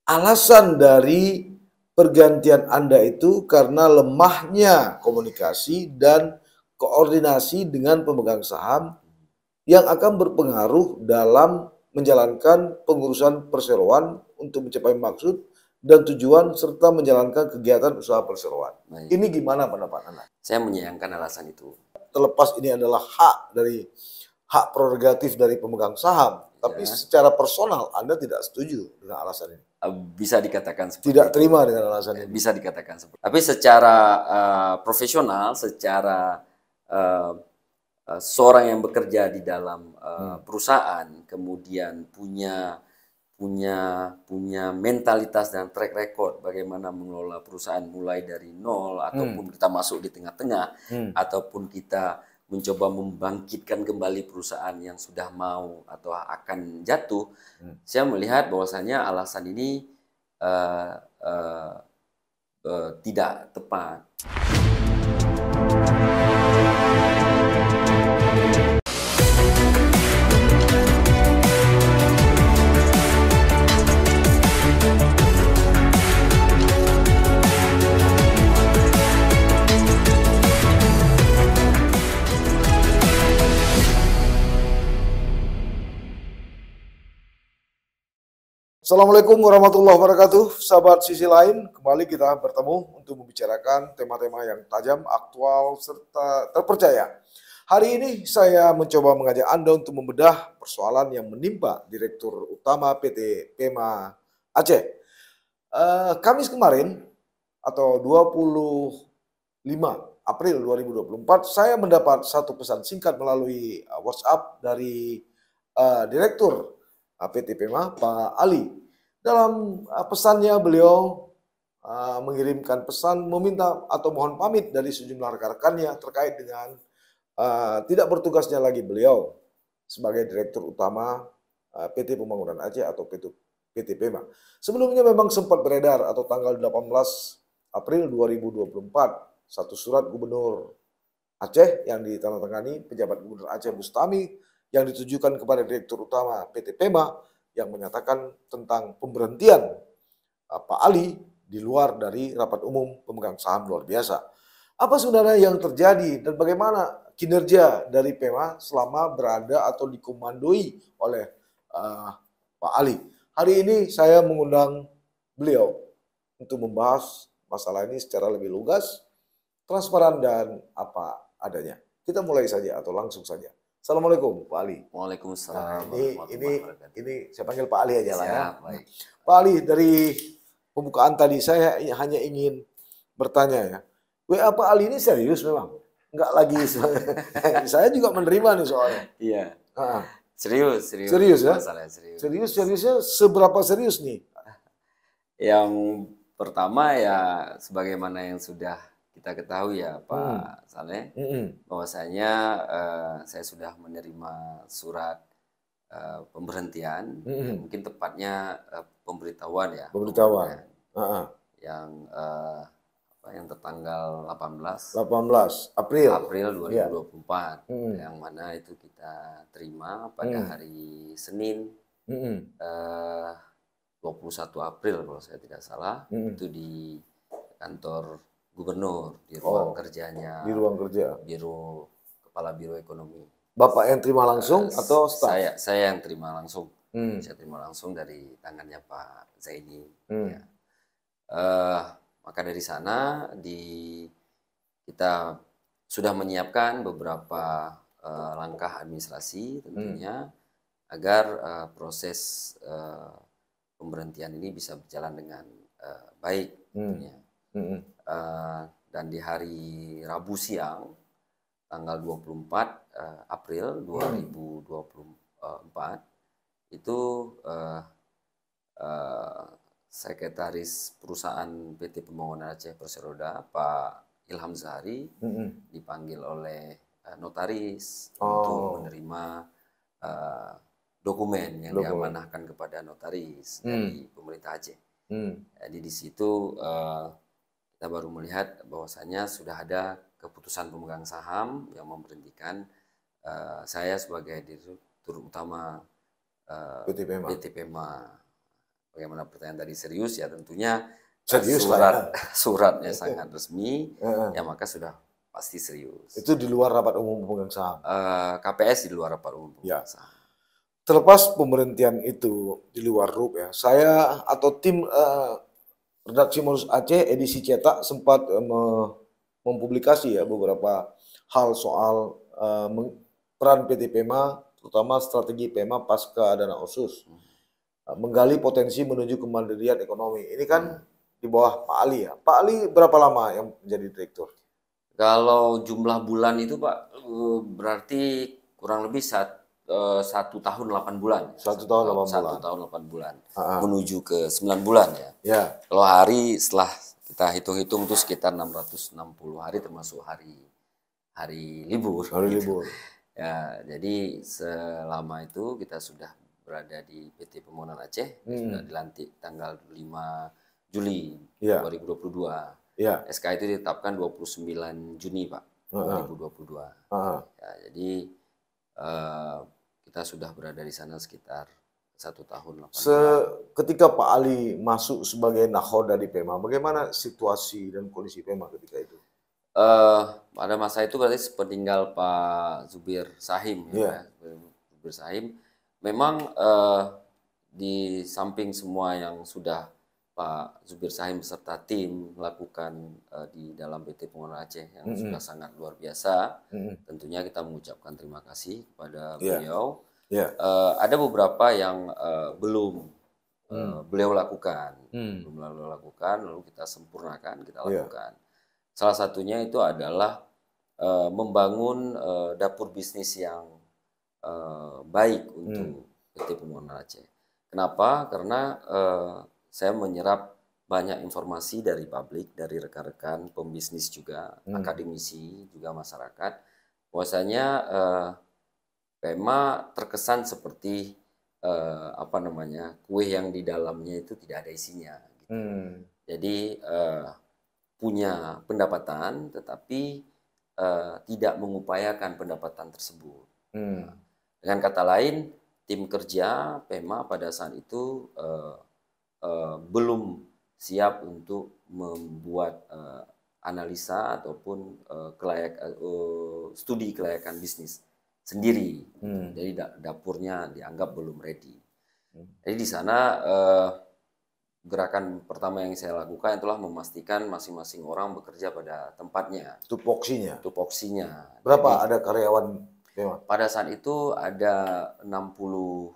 alasan dari pergantian Anda itu karena lemahnya komunikasi dan koordinasi dengan pemegang saham yang akan berpengaruh dalam menjalankan pengurusan perseroan untuk mencapai maksud dan tujuan serta menjalankan kegiatan usaha perseroan. Baik. Ini gimana pendapat Anda? Saya menyayangkan alasan itu. Terlepas ini adalah hak prerogatif dari pemegang saham, tapi Ya. secara personal Anda tidak setuju dengan alasan ini. Bisa dikatakan seperti Tidak itu. terima dengan alasan ini. Bisa dikatakan seperti itu. Tapi secara profesional, secara seorang yang bekerja di dalam perusahaan, kemudian punya mentalitas dan track record bagaimana mengelola perusahaan mulai dari nol, ataupun kita masuk di tengah-tengah, ataupun kita mencoba membangkitkan kembali perusahaan yang sudah mau atau akan jatuh. Saya melihat bahwasanya alasan ini tidak tepat. Assalamualaikum warahmatullahi wabarakatuh, sahabat sisi lain. Kembali kita bertemu untuk membicarakan tema-tema yang tajam, aktual, serta terpercaya. Hari ini saya mencoba mengajak Anda untuk membedah persoalan yang menimpa Direktur Utama PT PEMA Aceh. Kamis kemarin atau 25 April 2024, saya mendapat satu pesan singkat melalui WhatsApp dari Direktur PT PEMA, Pak Ali. Dalam pesannya beliau mengirimkan pesan meminta atau mohon pamit dari sejumlah rekan-rekannya terkait dengan tidak bertugasnya lagi beliau sebagai Direktur Utama PT Pembangunan Aceh atau PT PEMA. Sebelumnya memang sempat beredar atau tanggal 18 April 2024 satu surat Gubernur Aceh yang ditandatangani pejabat Gubernur Aceh Bustami yang ditujukan kepada Direktur Utama PT PEMA yang menyatakan tentang pemberhentian Pak Ali di luar dari rapat umum pemegang saham luar biasa. Apa sebenarnya yang terjadi dan bagaimana kinerja dari PEMA selama berada atau dikomandoi oleh Pak Ali? Hari ini saya mengundang beliau untuk membahas masalah ini secara lebih lugas, transparan, dan apa adanya. Kita mulai saja atau langsung saja. Assalamualaikum Pak Ali. Waalaikumsalam. Ini saya panggil Pak Ali aja lah ya. Baik. Pak Ali, dari pembukaan tadi saya hanya ingin bertanya ya. WA Pak Ali ini serius memang? Enggak lagi. Saya juga menerima nih soalnya. Iya. Nah, Serius ya? Masalahnya serius. Seriusnya seberapa serius nih? Yang pertama ya sebagaimana yang sudah kita ketahui ya Pak Saleh, bahwasanya saya sudah menerima surat pemberhentian, mungkin tepatnya pemberitahuan ya. Pemberitahuan. Yang tertanggal 18 April 2024, yang mana itu kita terima pada hari Senin 21 April kalau saya tidak salah, itu di kantor Gubernur, di ruang kerjanya, di ruang kerja Kepala Biro Ekonomi. Bapak yang terima langsung atau staf? Saya yang terima langsung. Saya terima langsung dari tangannya Pak Zaini. Ya. Maka dari sana kita sudah menyiapkan beberapa langkah administrasi tentunya agar proses pemberhentian ini bisa berjalan dengan baik tentunya. Dan di hari Rabu siang tanggal 24 April 2024 itu Sekretaris Perusahaan PT Pembangunan Aceh Perseroda Pak Ilham Zahari dipanggil oleh notaris untuk menerima dokumen yang diamanahkan kepada notaris dari pemerintah Aceh. Jadi di situ kita baru melihat bahwasanya sudah ada keputusan pemegang saham yang memberhentikan saya sebagai Direktur Utama PT PEMA bagaimana pertanyaan tadi serius ya tentunya Serius lah suratnya sangat resmi, ya maka sudah pasti serius. Itu di luar rapat umum pemegang saham. KPS di luar rapat umum pemegang saham. Terlepas pemberhentian itu di luar RUP ya, saya atau tim redaksi Modus Aceh edisi cetak sempat mempublikasi ya beberapa hal soal peran PT PEMA, terutama strategi PEMA pasca dana otsus, menggali potensi menuju kemandirian ekonomi. Ini kan di bawah Pak Ali ya. Pak Ali berapa lama yang menjadi direktur? Kalau jumlah bulan itu Pak berarti kurang lebih 1 tahun 8 bulan. 1 tahun 8 bulan. 1 tahun 8 bulan. Menuju ke 9 bulan ya. Ya. Kalau hari setelah kita hitung-hitung itu sekitar 660 hari termasuk hari libur. Hari libur. Ya, jadi selama itu kita sudah berada di PT Pemohonan Aceh, sudah dilantik tanggal 5 Juli 2022. Ya. SK itu ditetapkan 29 Juni Pak 2022. Ya, jadi kita sudah berada di sana sekitar 1 tahun 8 bulan. Ketika Pak Ali masuk sebagai nakhoda di PEMA, bagaimana situasi dan kondisi PEMA ketika itu? Pada masa itu berarti sepeninggal Pak Zubir Sahim, Zubir Sahim, memang di samping semua yang sudah Pak Zubir Sahim beserta tim melakukan di dalam PT Pemohonan Aceh yang sudah sangat luar biasa, tentunya kita mengucapkan terima kasih kepada beliau. Ada beberapa yang belum beliau lakukan, lalu kita sempurnakan, kita lakukan. Salah satunya itu adalah membangun dapur bisnis yang baik untuk PT Pemohonan Aceh. Kenapa? Karena saya menyerap banyak informasi dari publik, dari rekan-rekan pembisnis juga, akademisi juga masyarakat, bahwasanya PEMA terkesan seperti kue yang di dalamnya itu tidak ada isinya. Gitu. Jadi punya pendapatan, tetapi tidak mengupayakan pendapatan tersebut. Dengan kata lain, tim kerja PEMA pada saat itu belum siap untuk membuat analisa ataupun studi kelayakan bisnis sendiri. Jadi dapurnya dianggap belum ready. Jadi di sana gerakan pertama yang saya lakukan itulah memastikan masing-masing orang bekerja pada tempatnya. Tupoksinya. Jadi, Berapa ada karyawan PEMA? Pada saat itu ada 62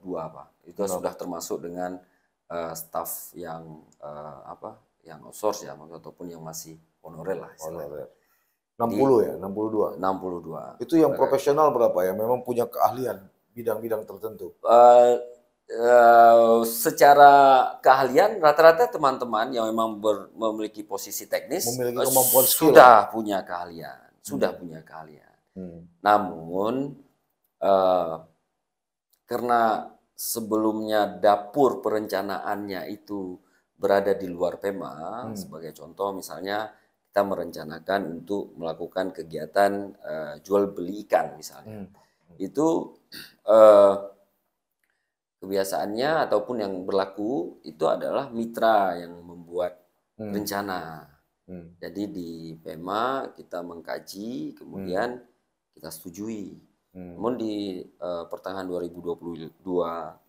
Pak. Itu sudah termasuk dengan staf yang yang outsource ya, ataupun yang masih honorer lah. Honorer. 60 ya, 62. 62. Itu yang profesional berapa ya? Memang punya keahlian bidang-bidang tertentu. Secara keahlian rata-rata teman-teman yang memang memiliki posisi teknis memiliki kemampuan skill sudah punya keahlian, namun karena sebelumnya dapur perencanaannya itu berada di luar PEMA, sebagai contoh misalnya kita merencanakan untuk melakukan kegiatan jual beli ikan misalnya, itu kebiasaannya ataupun yang berlaku itu adalah mitra yang membuat rencana. Jadi di PEMA kita mengkaji, kemudian kita setujui. Namun di pertengahan 2022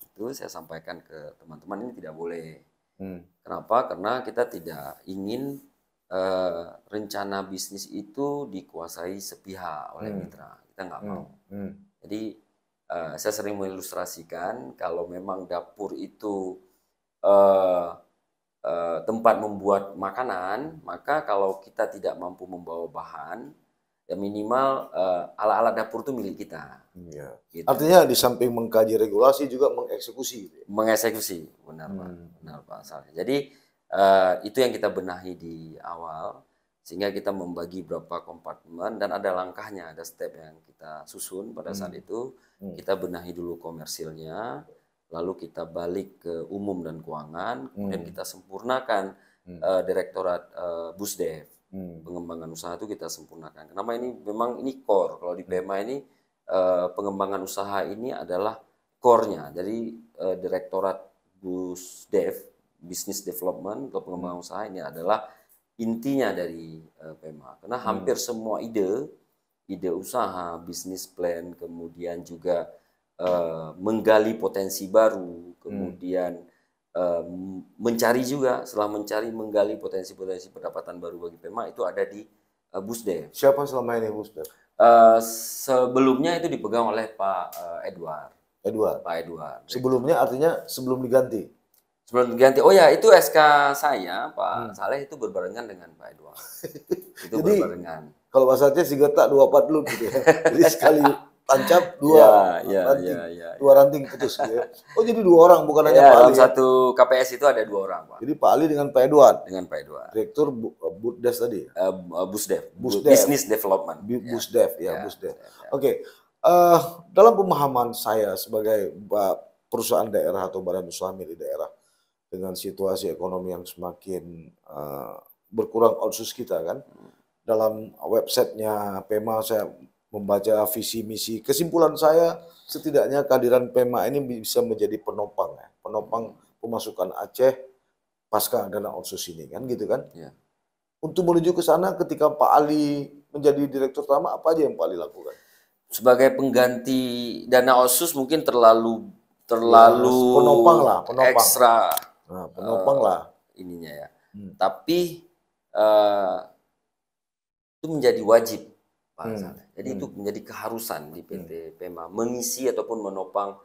itu saya sampaikan ke teman-teman ini tidak boleh. Kenapa? Karena kita tidak ingin rencana bisnis itu dikuasai sepihak oleh mitra. Kita nggak mau. Jadi saya sering mengilustrasikan kalau memang dapur itu tempat membuat makanan, maka kalau kita tidak mampu membawa bahan, ya minimal alat-alat dapur itu milik kita. Gitu. Artinya di samping mengkaji regulasi juga mengeksekusi. Mengeksekusi, benar Pak, benar Pak Saleh. Jadi itu yang kita benahi di awal, sehingga kita membagi beberapa kompartemen dan ada langkahnya, ada step yang kita susun pada saat itu. Kita benahi dulu komersilnya, lalu kita balik ke umum dan keuangan, kemudian kita sempurnakan direktorat Busdev, pengembangan usaha itu kita sempurnakan. Kenapa ini? Memang ini core. Kalau di PEMA ini pengembangan usaha ini adalah core-nya. Jadi direktorat BUSDEV, Business Development atau pengembangan usaha, ini adalah intinya dari PEMA. Karena hampir semua ide usaha, bisnis plan, kemudian juga menggali potensi baru, kemudian mencari juga, setelah menggali potensi-potensi pendapatan baru bagi PEMA, itu ada di BUSDEV. Siapa selama ini BUSDEV? Sebelumnya itu dipegang oleh Pak Edward. Pak Edward. Sebelumnya artinya sebelum diganti? Sebelum diganti. Oh ya, itu SK saya, Pak Saleh, itu berbarengan dengan Pak Edward. Itu Jadi, berbarengan. Kalau bahasa Aceh sih getak 24 dulu gitu ya. Jadi sekali tancap dua ranting putus gitu ya. Oh jadi 2 orang bukan hanya Pak Ali. Dalam satu KPS itu ada 2 orang, Pak. Jadi Pak Ali dengan Pak Edward. Dengan Pak Edward. Direktur BUSDEV tadi. BUSDEV. Business Development. BUSDEV ya, BUSDEV. Oke. Dalam pemahaman saya sebagai perusahaan daerah atau badan usaha milik daerah, dengan situasi ekonomi yang semakin berkurang outsource kita kan, dalam websitenya PEMA saya membaca visi misi, kesimpulan saya setidaknya kehadiran PEMA ini bisa menjadi penopang ya, penopang pemasukan Aceh pasca dana outsource ini kan gitu kan. Ya. Untuk menuju ke sana ketika Pak Ali menjadi direktur utama, apa aja yang Pak Ali lakukan? Sebagai pengganti dana outsource mungkin terlalu penopang lah, ekstra. Nah, penopang lah ininya ya. Tapi itu menjadi wajib, Pak Saleh. Jadi itu menjadi keharusan di PT PEMA mengisi ataupun menopang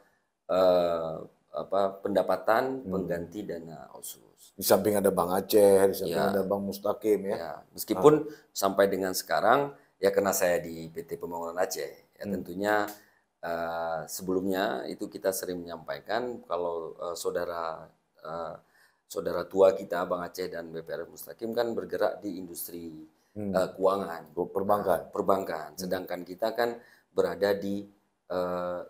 pendapatan pengganti dana outsource. Di samping ada Bang Aceh, di samping ada Bang Mustaqim ya. Meskipun sampai dengan sekarang ya, karena saya di PT Pembangunan Aceh, ya tentunya sebelumnya itu kita sering menyampaikan kalau saudara tua kita Bang Aceh dan BPR Mustaqim kan bergerak di industri keuangan, perbankan. Sedangkan kita kan berada di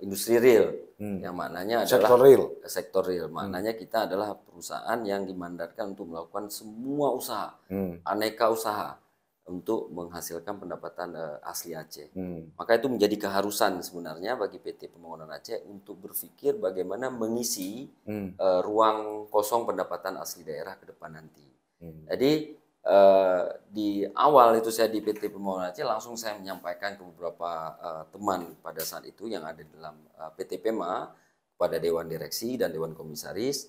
industri real, yang maknanya adalah sektor real. Maknanya kita adalah perusahaan yang dimandatkan untuk melakukan semua usaha, aneka usaha untuk menghasilkan pendapatan asli Aceh. Maka itu menjadi keharusan sebenarnya bagi PT Pembangunan Aceh untuk berpikir bagaimana mengisi ruang kosong pendapatan asli daerah ke depan nanti. Jadi di awal itu saya di PT Pembangunan Aceh, langsung saya menyampaikan ke beberapa teman pada saat itu yang ada di dalam PT PEMA, kepada Dewan Direksi dan Dewan Komisaris,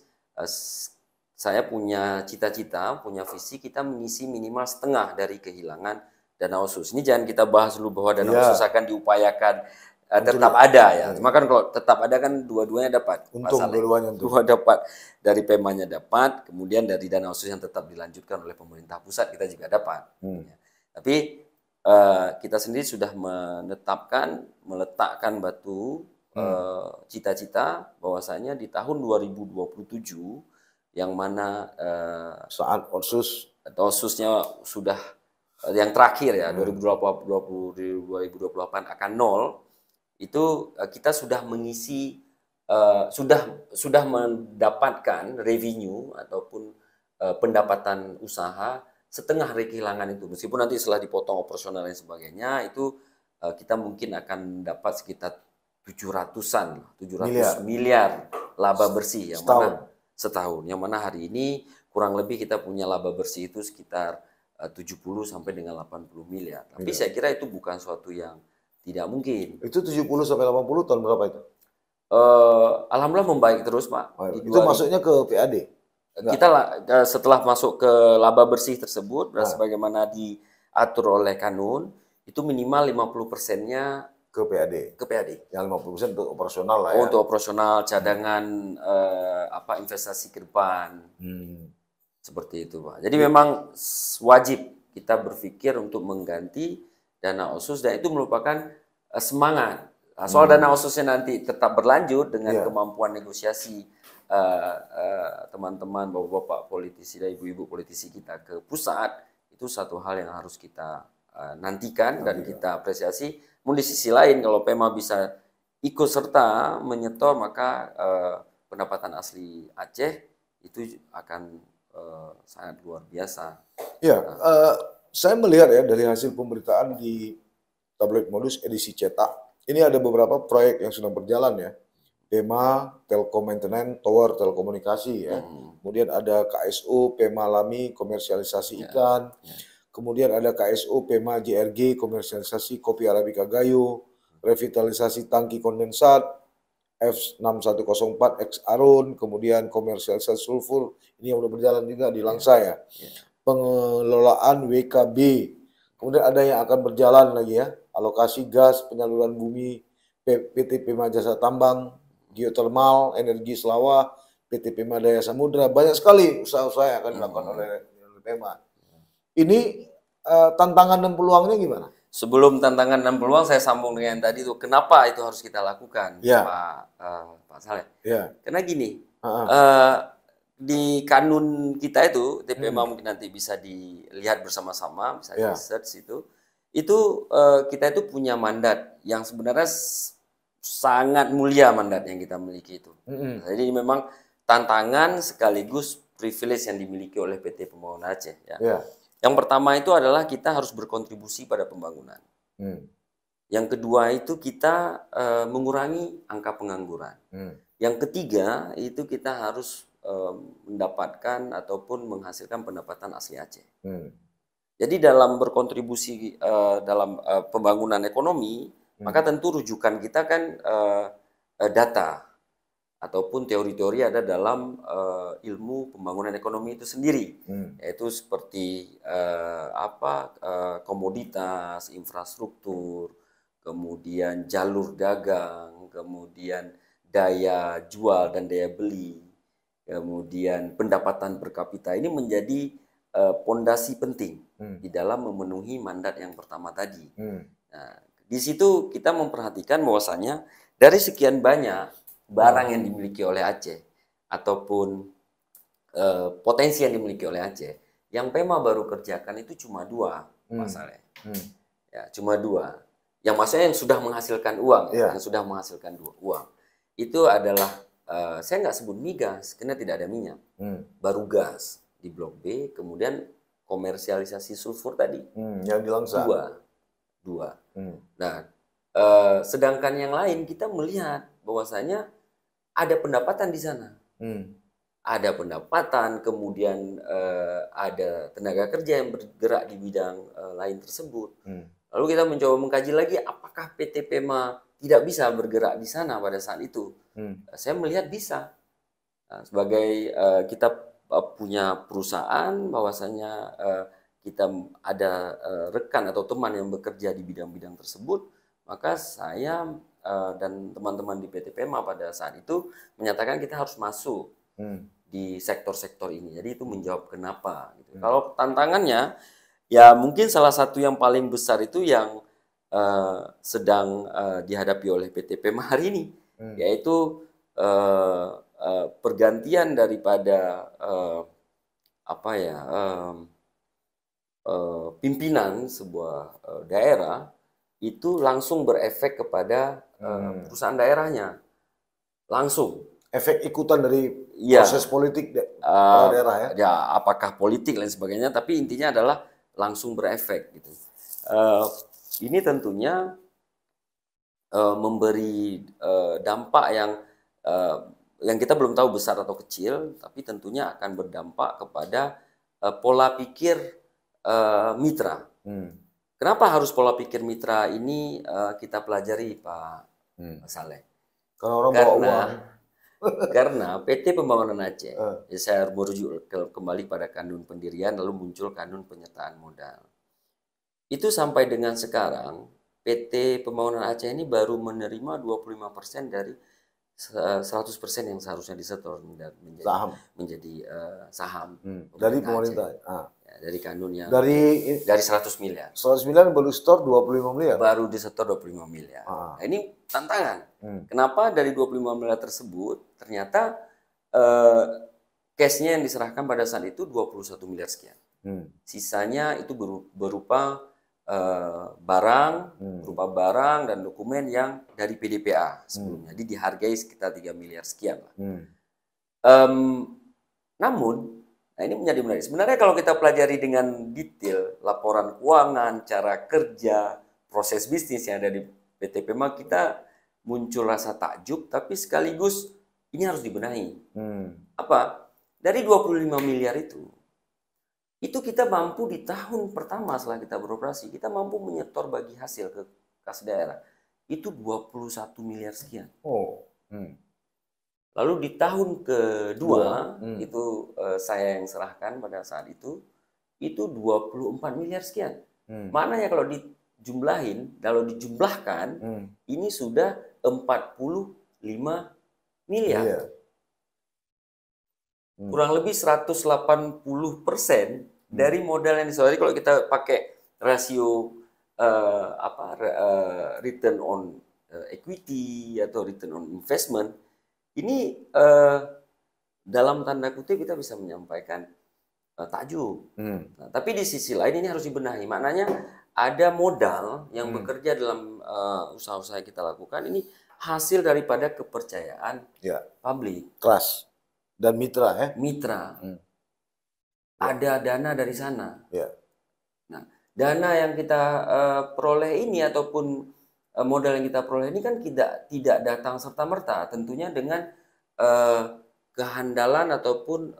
saya punya cita-cita, punya visi kita mengisi minimal setengah dari kehilangan dana outsource. Ini jangan kita bahas dulu bahwa dana outsource akan diupayakan tetap ada ya. Cuma kan kalau tetap ada kan dua-duanya dapat. Untung dua-duanya. Dua dapat. Dari PEMA-nya dapat, kemudian dari dana outsource yang tetap dilanjutkan oleh pemerintah pusat kita juga dapat. Tapi kita sendiri sudah meletakkan batu cita-cita bahwasanya di tahun 2027 yang mana saat outsource-nya sudah yang terakhir ya 2028 akan nol, itu kita sudah mengisi sudah mendapatkan revenue ataupun pendapatan usaha setengah dari kehilangan itu, meskipun nanti setelah dipotong operasional dan sebagainya itu kita mungkin akan dapat sekitar 700 miliar laba bersih yang mana setahun, yang mana hari ini kurang lebih kita punya laba bersih itu sekitar 70 sampai dengan 80 miliar. Tapi saya kira itu bukan suatu yang tidak mungkin. Itu 70 sampai 80 tahun berapa itu? Alhamdulillah membaik terus, Pak. Itu masuknya ke PAD? Kita setelah masuk ke laba bersih tersebut, sebagaimana diatur oleh kanun, itu minimal 50%-nya ke PAD. Yang 50% untuk operasional lah ya. Untuk operasional, cadangan investasi ke depan. Seperti itu, Pak. Jadi memang wajib kita berpikir untuk mengganti dana outsource, dan itu merupakan semangat. Soal dana outsource nanti tetap berlanjut dengan kemampuan negosiasi teman-teman, bapak-bapak politisi dan ibu-ibu politisi kita ke pusat, itu satu hal yang harus kita nantikan dan kita apresiasi. Namun di sisi lain, kalau PEMA bisa ikut serta menyetor, maka pendapatan asli Aceh itu akan sangat luar biasa. Ya, saya melihat ya dari hasil pemberitaan di tabloid Modus edisi cetak, ini ada beberapa proyek yang sedang berjalan ya. PEMA Telkom Maintenance Tower telekomunikasi ya. Kemudian ada KSO PEMA Lami komersialisasi ikan. Kemudian ada KSO PEMA JRG komersialisasi kopi Arabica Gayo, revitalisasi tangki kondensat F6104 X Arun, kemudian komersialisasi sulfur ini yang udah berjalan juga di Langsa ya. Pengelolaan WKB. Kemudian ada yang akan berjalan lagi ya, alokasi gas, penyaluran bumi, PT PEMA Jasa Tambang, Geothermal, Energi Selawah, PT PEMA Daya Samudra, banyak sekali usaha-usaha yang akan dilakukan oleh PEMA. Ini tantangan dan peluangnya gimana? Sebelum tantangan dan peluang, saya sambung dengan tadi tuh, kenapa itu harus kita lakukan, Pak Saleh? Karena gini, di kanun kita itu, TPMA mungkin nanti bisa dilihat bersama-sama, bisa di search itu kita itu punya mandat yang sebenarnya sangat mulia mandat yang kita miliki itu. Jadi memang tantangan sekaligus privilege yang dimiliki oleh PT Pembangunan Aceh. Yang pertama itu adalah kita harus berkontribusi pada pembangunan. Yang kedua itu kita mengurangi angka pengangguran. Yang ketiga itu kita harus mendapatkan ataupun menghasilkan pendapatan asli Aceh. Jadi dalam berkontribusi dalam pembangunan ekonomi, maka tentu rujukan kita kan data ataupun teori-teori ada dalam ilmu pembangunan ekonomi itu sendiri, yaitu seperti komoditas, infrastruktur, kemudian jalur dagang, kemudian daya jual dan daya beli, kemudian pendapatan per kapita. Ini menjadi pondasi penting di dalam memenuhi mandat yang pertama tadi. Nah, di situ kita memperhatikan bahwasanya dari sekian banyak barang yang dimiliki oleh Aceh ataupun potensi yang dimiliki oleh Aceh, yang PEMA baru kerjakan itu cuma 2, Mas Saleh. Ya, cuma 2. Yang maksudnya yang sudah menghasilkan uang, yang sudah menghasilkan uang. Itu adalah saya nggak sebut migas karena tidak ada minyak. Baru gas di Blok B, kemudian komersialisasi sulfur tadi. Yang di Langsa. 2. Nah, sedangkan yang lain kita melihat bahwasanya ada pendapatan di sana. Ada pendapatan, kemudian ada tenaga kerja yang bergerak di bidang lain tersebut. Lalu kita mencoba mengkaji lagi apakah PT PEMA tidak bisa bergerak di sana pada saat itu. Saya melihat bisa. Nah, sebagai kita punya perusahaan, bahwasanya kita ada rekan atau teman yang bekerja di bidang-bidang tersebut, maka saya dan teman-teman di PT PEMA pada saat itu menyatakan kita harus masuk di sektor-sektor ini. Jadi itu menjawab kenapa. Gitu. Kalau tantangannya, ya mungkin salah satu yang paling besar itu yang sedang dihadapi oleh PT PEMA hari ini, yaitu pergantian daripada pimpinan sebuah daerah itu langsung berefek kepada perusahaan daerahnya, langsung. Efek ikutan dari proses politik daerah ya? Ya, apakah politik dan sebagainya, tapi intinya adalah langsung berefek gitu. Ini tentunya memberi dampak yang kita belum tahu besar atau kecil, tapi tentunya akan berdampak kepada pola pikir mitra. Kenapa harus pola pikir mitra ini kita pelajari, Pak Saleh? Karena orang bawa uang. Karena PT Pembangunan Aceh, saya merujuk kembali pada kanun pendirian, lalu muncul kanun penyertaan modal. Itu sampai dengan sekarang, PT Pembangunan Aceh ini baru menerima 25% dari 100% yang seharusnya disetor menjadi saham dari pemerintah. Ya, dari kanun yang dari 100 miliar. 100 miliar baru setor 25 miliar. Baru disetor 25 miliar. Nah, ini tantangan. Kenapa dari 25 miliar tersebut ternyata cash-nya yang diserahkan pada saat itu 21 miliar sekian. Sisanya itu berupa barang dan dokumen yang dari PDPA sebelumnya. Jadi dihargai sekitar 3 miliar sekian lah. Namun, nah ini menjadi menarik. Sebenarnya kalau kita pelajari dengan detail laporan keuangan, cara kerja, proses bisnis yang ada di PT PEMA, kita muncul rasa takjub, tapi sekaligus ini harus dibenahi. Hmm. Apa? Dari 25 miliar itu kita mampu di tahun pertama setelah kita beroperasi, kita mampu menyetor bagi hasil ke kas daerah itu 21 miliar sekian. Oh. Hmm. Lalu di tahun kedua itu saya yang serahkan pada saat itu 24 miliar sekian. Maknanya kalau dijumlahin, kalau dijumlahkan ini sudah 45 miliar. Iya. Kurang lebih 180% dari modal yang disetor. Kalau kita pakai rasio return on equity atau return on investment, ini dalam tanda kutip kita bisa menyampaikan takjub. Nah, tapi di sisi lain ini harus dibenahi. Maknanya ada modal yang bekerja dalam usaha-usaha yang kita lakukan ini hasil daripada kepercayaan publik. Trust dan mitra ya. Mitra. Ada dana dari sana. Ya. Nah, dana yang kita peroleh ini ataupun modal yang kita peroleh ini kan tidak datang serta-merta, tentunya dengan kehandalan ataupun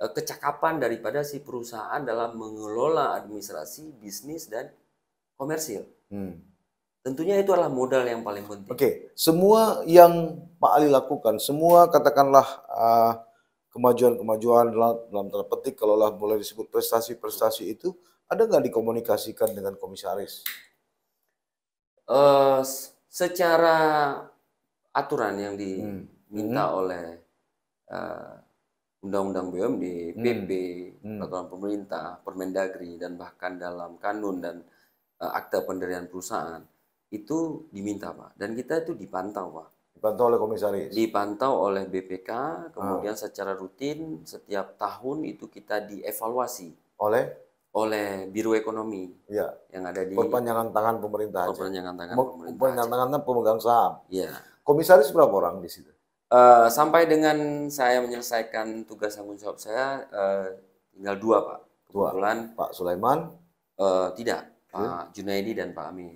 kecakapan daripada si perusahaan dalam mengelola administrasi, bisnis, dan komersil. Tentunya itu adalah modal yang paling penting. Oke, semua yang Pak Ali lakukan, semua katakanlah kemajuan-kemajuan dalam tanda petik, kalau lah boleh disebut prestasi-prestasi itu, ada nggak dikomunikasikan dengan komisaris? Secara aturan yang diminta oleh Undang-Undang BUMD, PP, peraturan pemerintah, Permendagri, dan bahkan dalam kanun dan akta pendirian perusahaan, itu diminta, Pak. Dan kita itu dipantau, Pak. Dipantau oleh komisaris? Dipantau oleh BPK, kemudian secara rutin setiap tahun itu kita dievaluasi oleh Biro Ekonomi yang ada di perpanjangan tangan pemerintah. Perpanjangan tangan pemerintah. Perpanjangan tangan pemegang saham. Iya. Komisaris berapa orang di situ? Sampai dengan saya menyelesaikan tugas tanggung jawab saya tinggal 2, Pak. Kebetulan Pak Sulaiman? Tidak, Pak Junaidi dan Pak Amir.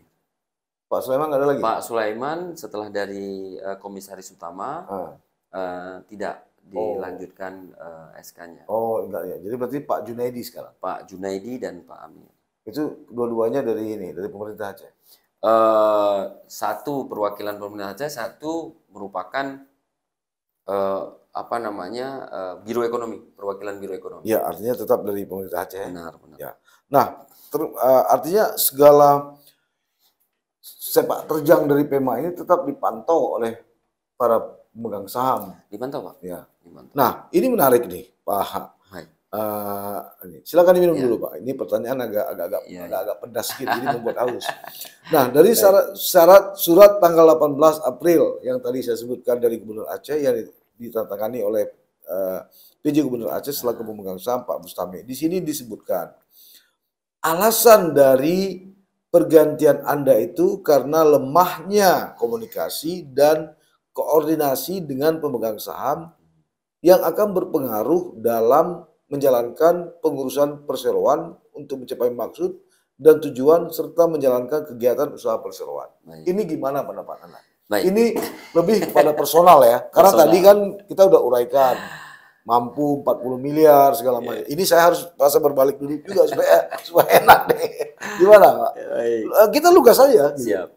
Pak Sulaiman nggak ada lagi? Pak Sulaiman setelah dari komisaris utama tidak dilanjutkan SK-nya. Oh enggak ya, jadi berarti Pak Junaidi sekarang? Pak Junaidi dan Pak Amir. Itu dua-duanya dari pemerintah Aceh? Satu perwakilan pemerintah Aceh, satu merupakan Biro Ekonomi, perwakilan Biro Ekonomi. Ya, artinya tetap dari pemerintah Aceh. Benar. Ya. Nah, artinya segala sepak terjang dari PEMA ini tetap dipantau oleh para pemegang saham. Dipantau, Pak. Ya. Dipantau. Nah, ini menarik nih, Pak. Silakan diminum dulu, Pak. Ini pertanyaan agak pedas sedikit, jadi membuat haus. Nah, dari surat tanggal 18 April yang tadi saya sebutkan dari Gubernur Aceh yang ditandatangani oleh PJ Gubernur Aceh selaku pemegang saham Pak Bustami. Di sini disebutkan alasan dari pergantian Anda itu karena lemahnya komunikasi dan koordinasi dengan pemegang saham yang akan berpengaruh dalam menjalankan pengurusan perseroan untuk mencapai maksud dan tujuan serta menjalankan kegiatan usaha perseroan. Ini gimana pendapat Anda? Ini lebih kepada personal ya, karena tadi kan kita udah uraikan mampu 40 miliar segala macam. Ini saya harus rasa berbalik dulu juga supaya enak deh. Gimana, Pak? Kita lugas saja. Siap.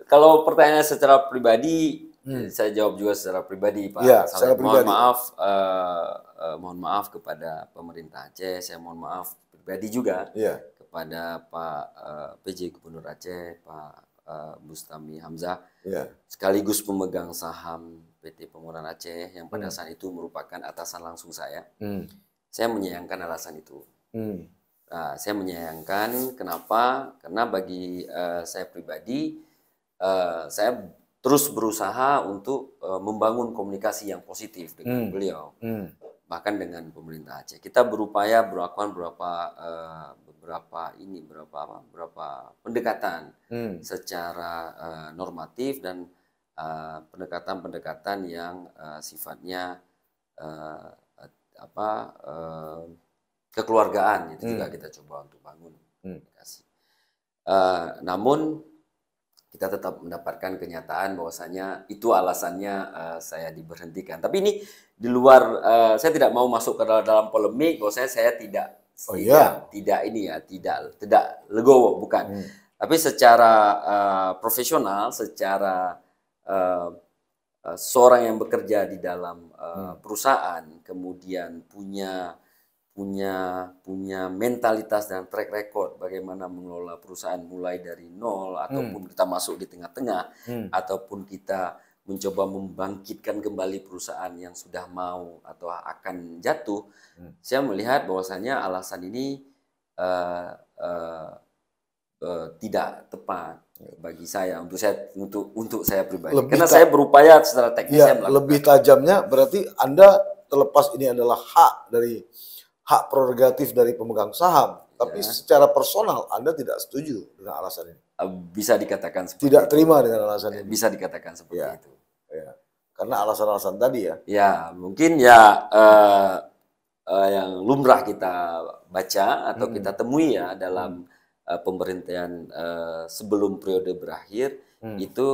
Kalau pertanyaan secara pribadi, saya jawab juga secara pribadi, Pak. Ya, secara pribadi. Mohon maaf kepada pemerintah Aceh. Saya mohon maaf pribadi juga kepada Pak PJ Gubernur Aceh, Pak Bustami Hamzah, sekaligus pemegang saham PT Pemuraan Aceh yang pada saat itu merupakan atasan langsung saya. Saya menyayangkan alasan itu. Nah, saya menyayangkan kenapa? Karena bagi saya pribadi, saya terus berusaha untuk membangun komunikasi yang positif dengan beliau, bahkan dengan pemerintah Aceh. Kita berupaya melakukan beberapa pendekatan secara normatif dan pendekatan-pendekatan yang sifatnya kekeluargaan itu juga kita coba untuk bangun komunikasi. Namun kita tetap mendapatkan kenyataan bahwasanya itu alasannya saya diberhentikan. Tapi ini di luar, saya tidak mau masuk ke dalam polemik, bahwasanya saya tidak tidak ini ya, tidak legowo, bukan. Tapi secara profesional, secara seorang yang bekerja di dalam perusahaan, kemudian punya mentalitas dan track record bagaimana mengelola perusahaan mulai dari nol, ataupun kita masuk di tengah-tengah, ataupun kita mencoba membangkitkan kembali perusahaan yang sudah mau atau akan jatuh. Saya melihat bahwasanya alasan ini tidak tepat bagi saya, untuk saya pribadi. Karena saya berupaya secara teknis. Ya, lebih tajamnya berarti Anda, terlepas ini adalah hak prerogatif dari pemegang saham, tapi secara personal Anda tidak setuju dengan alasan ini. Bisa dikatakan seperti tidak itu. Terima dengan alasan ini. Bisa dikatakan seperti itu. Ya. Karena alasan-alasan tadi ya. Ya, mungkin ya yang lumrah kita baca atau kita temui ya dalam pemerintahan sebelum periode berakhir, itu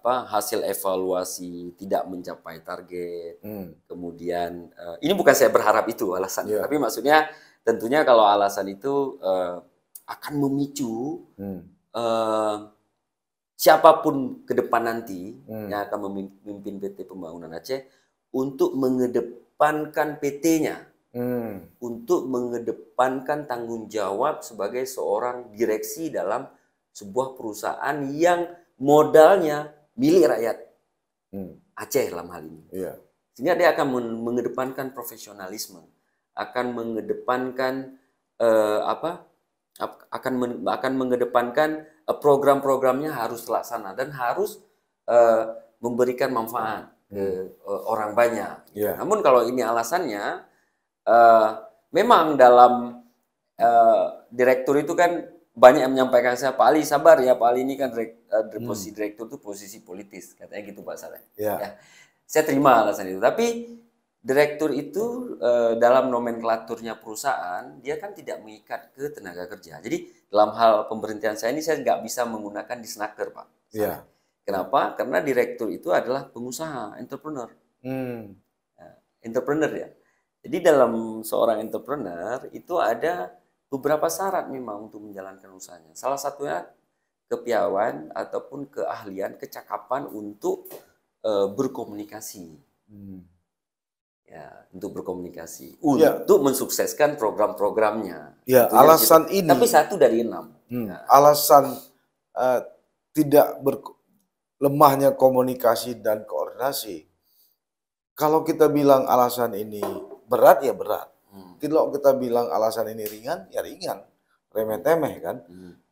hasil evaluasi tidak mencapai target. Kemudian ini bukan saya berharap itu alasannya, tapi maksudnya tentunya kalau alasan itu akan memicu siapapun ke depan nanti yang akan memimpin PT Pembangunan Aceh untuk mengedepankan PT-nya, untuk mengedepankan tanggung jawab sebagai seorang direksi dalam sebuah perusahaan yang modalnya milik rakyat Aceh dalam hal ini. Sehingga dia akan mengedepankan profesionalisme, akan mengedepankan akan mengedepankan program-programnya harus terlaksana dan harus memberikan manfaat ke orang banyak. Namun kalau ini alasannya, memang dalam direktur itu kan banyak yang menyampaikan saya, Pak Ali sabar ya, Pak Ali ini kan posisi direktur itu posisi politis, katanya gitu Pak Saleh. Ya, saya terima alasan itu. Tapi direktur itu dalam nomenklaturnya perusahaan, dia kan tidak mengikat ke tenaga kerja. Jadi dalam hal pemberhentian saya ini, saya nggak bisa menggunakan disnaker, Pak. Kenapa? Karena direktur itu adalah pengusaha, entrepreneur. Entrepreneur ya. Jadi dalam seorang entrepreneur itu ada beberapa syarat memang untuk menjalankan usahanya. Salah satunya kepiawaian ataupun keahlian, kecakapan untuk berkomunikasi. Ya, untuk berkomunikasi, untuk mensukseskan program-programnya. Ya, alasan ini. Tapi 1 dari 6. Alasan lemahnya komunikasi dan koordinasi. Kalau kita bilang alasan ini berat, ya berat. Kalau kita bilang alasan ini ringan, ya ringan. Remeh-temeh kan.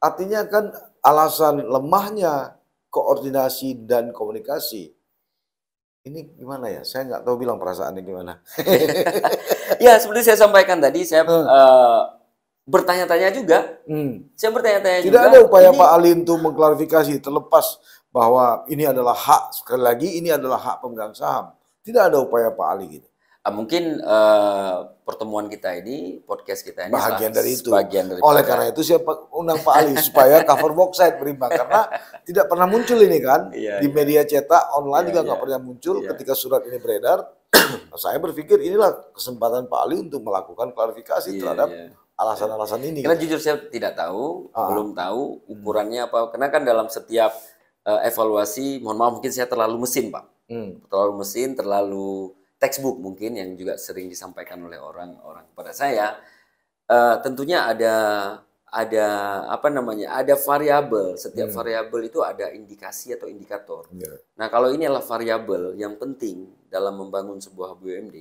Artinya kan alasan lemahnya koordinasi dan komunikasi. Ini gimana ya? Saya nggak tahu bilang perasaannya gimana. Ya, seperti saya sampaikan tadi, saya bertanya-tanya juga. Saya bertanya-tanya juga. Tidak ada upaya Pak Ali untuk mengklarifikasi, terlepas bahwa ini adalah hak, sekali lagi ini adalah hak pemegang saham. Tidak ada upaya Pak Ali gitu. Mungkin pertemuan kita ini, podcast kita ini bagian dari itu. Oleh karena itu saya undang Pak Ali supaya cover box site berimbang, karena tidak pernah muncul ini kan di media cetak online juga nggak pernah muncul. Ketika surat ini beredar, saya berpikir inilah kesempatan Pak Ali untuk melakukan klarifikasi terhadap alasan-alasan ini. Karena jujur saya tidak tahu, belum tahu ukurannya apa. Karena kan dalam setiap evaluasi, mohon maaf mungkin saya terlalu mesin Pak, terlalu mesin, terlalu textbook mungkin yang juga sering disampaikan oleh orang-orang kepada saya. Tentunya ada variabel. Setiap variabel itu ada indikasi atau indikator. Nah, kalau ini adalah variabel yang penting dalam membangun sebuah BUMD,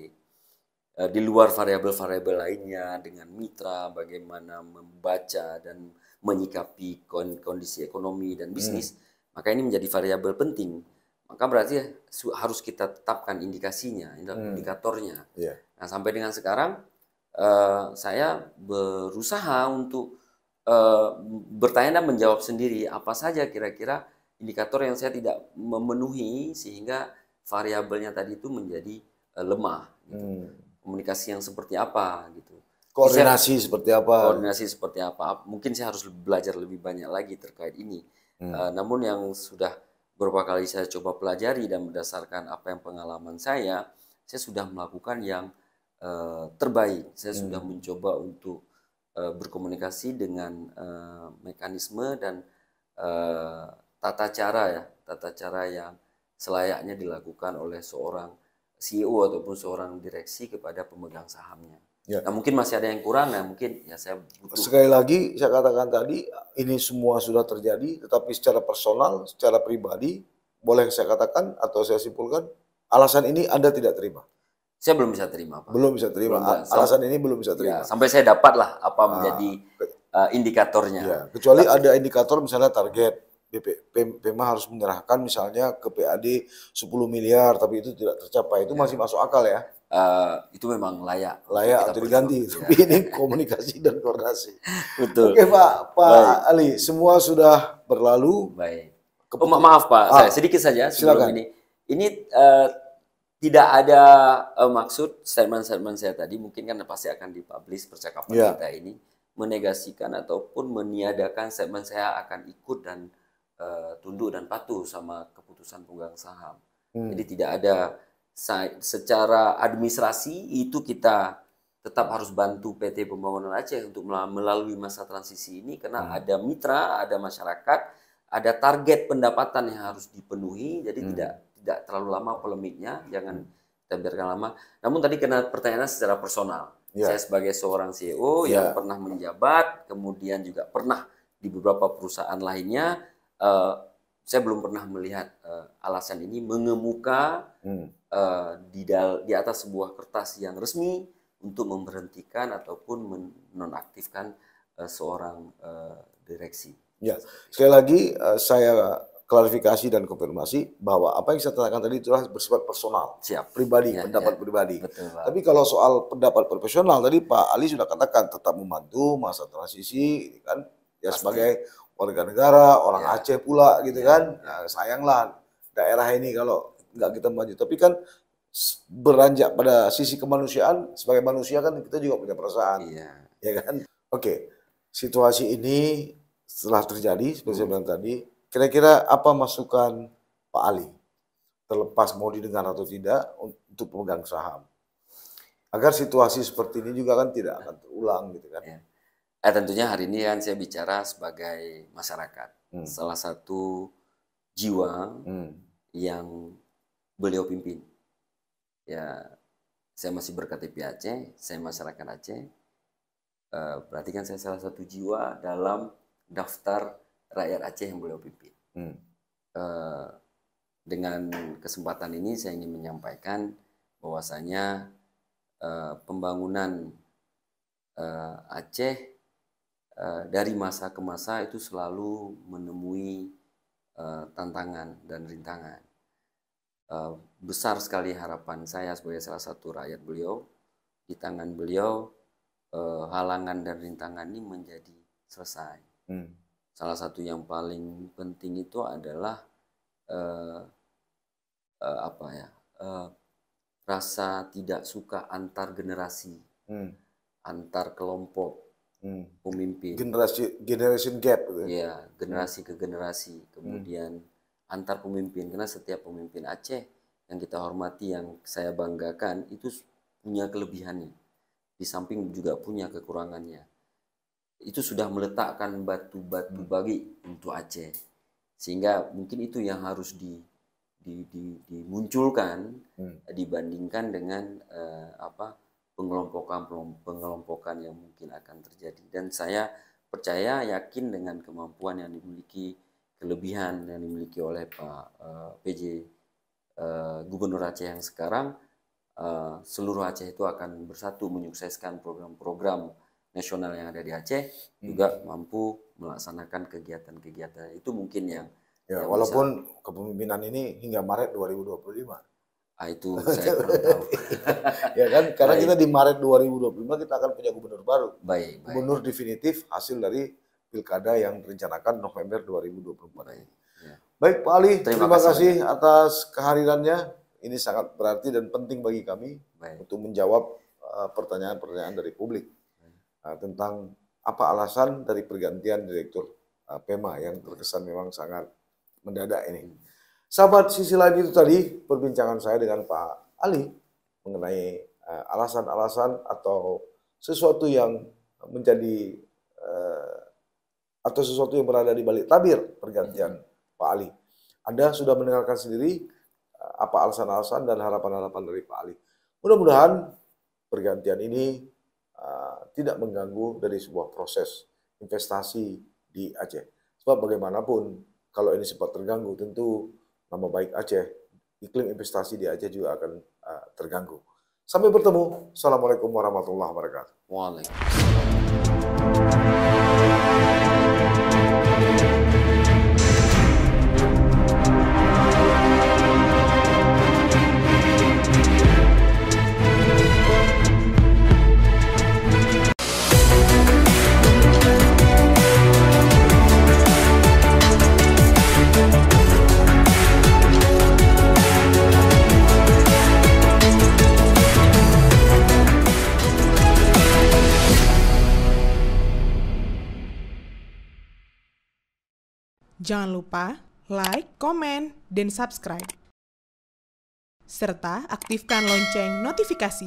di luar variabel-variabel lainnya dengan mitra, bagaimana membaca dan menyikapi kondisi ekonomi dan bisnis, maka ini menjadi variabel penting. Maka berarti harus kita tetapkan indikasinya, indikatornya. Nah, sampai dengan sekarang saya berusaha untuk bertanya dan menjawab sendiri apa saja kira-kira indikator yang saya tidak memenuhi sehingga variabelnya tadi itu menjadi lemah. Gitu. Komunikasi yang seperti apa gitu. Koordinasi seperti apa? Koordinasi seperti apa? Mungkin saya harus belajar lebih banyak lagi terkait ini. Namun yang sudah beberapa kali saya coba pelajari dan berdasarkan apa yang pengalaman saya sudah melakukan yang terbaik. Saya sudah mencoba untuk berkomunikasi dengan mekanisme dan tata cara yang selayaknya dilakukan oleh seorang CEO ataupun seorang direksi kepada pemegang sahamnya. Ya. Nah mungkin masih ada yang kurang, nah mungkin ya saya butuh. Sekali lagi saya katakan tadi, ini semua sudah terjadi, tetapi secara personal, secara pribadi, boleh saya katakan atau saya simpulkan, alasan ini Anda tidak terima. Saya belum bisa terima, Pak. Belum bisa terima. Belum, alasan ini belum bisa terima. Ya, sampai saya dapatlah apa menjadi indikatornya. Ya, kecuali ada indikator misalnya target. Pema harus menyerahkan misalnya ke PAD 10 miliar, tapi itu tidak tercapai. Itu masih masuk akal ya? Itu memang layak untuk diganti. Tapi ini komunikasi dan koordinasi. Betul. Oke Pak Ali, semua sudah berlalu. Baik. Maaf Pak, saya sedikit saja sebelum silakan. Ini tidak ada maksud statement-statement saya tadi, mungkin kan pasti akan dipublish percakapan kita ini, menegasikan ataupun meniadakan statement saya akan ikut dan tunduk dan patuh sama keputusan pemegang saham. Jadi tidak ada, secara administrasi itu kita tetap harus bantu PT Pembangunan Aceh untuk melalui masa transisi ini karena ada mitra, ada masyarakat, ada target pendapatan yang harus dipenuhi. Jadi tidak terlalu lama polemiknya, jangan kita biarkan lama. Namun tadi kena pertanyaan secara personal. Saya sebagai seorang CEO yang pernah menjabat, kemudian juga pernah di beberapa perusahaan lainnya, saya belum pernah melihat alasan ini mengemuka di atas sebuah kertas yang resmi untuk memberhentikan ataupun menonaktifkan seorang direksi. Ya, sekali lagi saya klarifikasi dan konfirmasi bahwa apa yang saya katakan tadi itulah bersifat personal, pribadi, pendapat pribadi. Betul, tapi kalau soal pendapat profesional tadi Pak Ali sudah katakan tetap membantu masa transisi, kan ya sebagai warga negara, orang Aceh pula gitu kan. Nah, sayanglah daerah ini kalau nggak kita maju. Tapi kan beranjak pada sisi kemanusiaan, sebagai manusia kan kita juga punya perasaan. Ya kan? Oke, situasi ini setelah terjadi, seperti saya bilang tadi, kira-kira apa masukan Pak Ali, terlepas mau didengar atau tidak, untuk pemegang saham? Agar situasi seperti ini juga kan tidak akan terulang gitu kan. Tentunya hari ini kan saya bicara sebagai masyarakat. Salah satu jiwa yang beliau pimpin. Ya, saya masih berKTP Aceh, saya masyarakat Aceh. Berarti kan saya salah satu jiwa dalam daftar rakyat Aceh yang beliau pimpin. Dengan kesempatan ini saya ingin menyampaikan bahwasanya pembangunan Aceh dari masa ke masa itu selalu menemui tantangan dan rintangan. Besar sekali harapan saya sebagai salah satu rakyat beliau, di tangan beliau halangan dan rintangan ini menjadi selesai. Salah satu yang paling penting itu adalah rasa tidak suka antar generasi, antar kelompok pemimpin. Generation gap. Ya, generasi ke generasi. Kemudian antar pemimpin, karena setiap pemimpin Aceh yang kita hormati, yang saya banggakan, itu punya kelebihannya. Di samping juga punya kekurangannya. Itu sudah meletakkan batu-batu bagi untuk Aceh. Sehingga mungkin itu yang harus dimunculkan dibandingkan dengan pengelompokan yang mungkin akan terjadi. Dan saya percaya, yakin dengan kemampuan yang dimiliki, kelebihan yang dimiliki oleh Pak PJ Gubernur Aceh yang sekarang, seluruh Aceh itu akan bersatu menyukseskan program-program nasional yang ada di Aceh, juga mampu melaksanakan kegiatan-kegiatan. Itu mungkin yang walaupun kepemimpinan ini hingga Maret 2025. Itu saya kurang tahu. Ya kan, karena kita di Maret 2025 kita akan punya gubernur baru. Gubernur definitif hasil dari pilkada yang direncanakan November 2024. Baik Pak Ali, terima kasih atas kehadirannya. Ini sangat berarti dan penting bagi kami untuk menjawab pertanyaan-pertanyaan dari publik tentang apa alasan dari pergantian direktur Pema yang terkesan memang sangat mendadak ini. Sahabat, sisi lain itu tadi perbincangan saya dengan Pak Ali mengenai alasan-alasan atau sesuatu yang menjadi atau sesuatu yang berada di balik tabir pergantian Pak Ali. Anda sudah mendengarkan sendiri apa alasan-alasan dan harapan-harapan dari Pak Ali. Mudah-mudahan pergantian ini tidak mengganggu dari sebuah proses investasi di Aceh. Sebab bagaimanapun kalau ini sempat terganggu, tentu nama baik Aceh, iklim investasi di Aceh juga akan terganggu. Sampai bertemu. Assalamualaikum warahmatullahi wabarakatuh. Waalaikumsalam. Jangan lupa like, komen, dan subscribe. Serta aktifkan lonceng notifikasi